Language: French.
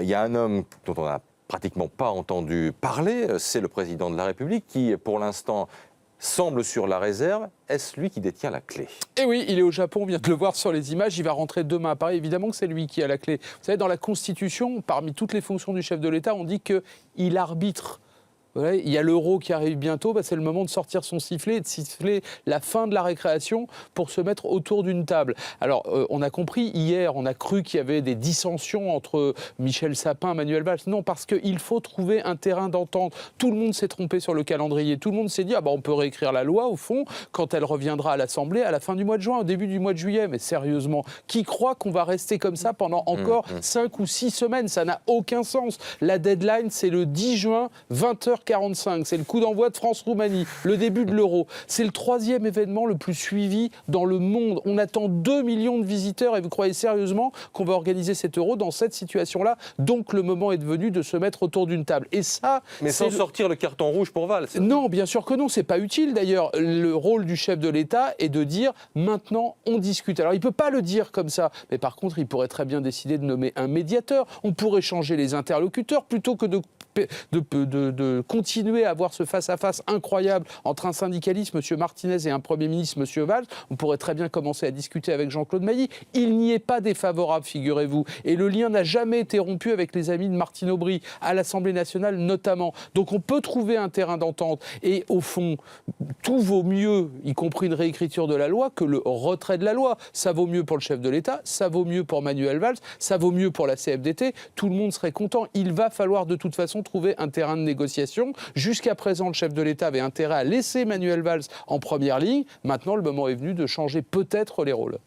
Il y a un homme dont on n'a pratiquement pas entendu parler, c'est le président de la République qui, pour l'instant, semble sur la réserve. Est-ce lui qui détient la clé? Eh oui, il est au Japon, on vient de le voir sur les images, il va rentrer demain à Paris. Évidemment que c'est lui qui a la clé. Vous savez, dans la Constitution, parmi toutes les fonctions du chef de l'État, on dit qu'il arbitre. Ouais, il y a l'euro qui arrive bientôt, c'est le moment de sortir son sifflet et de siffler la fin de la récréation pour se mettre autour d'une table. Alors, on a compris hier, on a cru qu'il y avait des dissensions entre Michel Sapin et Manuel Valls. Non, parce qu'il faut trouver un terrain d'entente. Tout le monde s'est trompé sur le calendrier. Tout le monde s'est dit, on peut réécrire la loi, au fond, quand elle reviendra à l'Assemblée à la fin du mois de juin, au début du mois de juillet. Mais sérieusement, qui croit qu'on va rester comme ça pendant encore 5 ou 6 semaines? Ça n'a aucun sens. La deadline, c'est le 10 juin, 20h45. C'est le coup d'envoi de France-Roumanie, le début de l'Euro. C'est le 3e événement le plus suivi dans le monde. On attend 2 millions de visiteurs et vous croyez sérieusement qu'on va organiser cet Euro dans cette situation-là? Donc le moment est venu de se mettre autour d'une table. Et ça, mais sans sortir le carton rouge pour Valls. Non, bien sûr que non, c'est pas utile d'ailleurs. Le rôle du chef de l'État est de dire maintenant on discute. Alors il peut pas le dire comme ça, mais par contre il pourrait très bien décider de nommer un médiateur. On pourrait changer les interlocuteurs plutôt que de continuer à avoir ce face-à-face incroyable entre un syndicaliste, M. Martinez, et un Premier ministre, M. Valls. On pourrait très bien commencer à discuter avec Jean-Claude Mailly. Il n'y est pas défavorable, figurez-vous. Et le lien n'a jamais été rompu avec les amis de Martine Aubry, à l'Assemblée nationale notamment. Donc on peut trouver un terrain d'entente. Et au fond, tout vaut mieux, y compris une réécriture de la loi, que le retrait de la loi. Ça vaut mieux pour le chef de l'État, ça vaut mieux pour Manuel Valls, ça vaut mieux pour la CFDT. Tout le monde serait content. Il va falloir de toute façon trouver un terrain de négociation. Jusqu'à présent, le chef de l'État avait intérêt à laisser Manuel Valls en première ligne. Maintenant, le moment est venu de changer peut-être les rôles.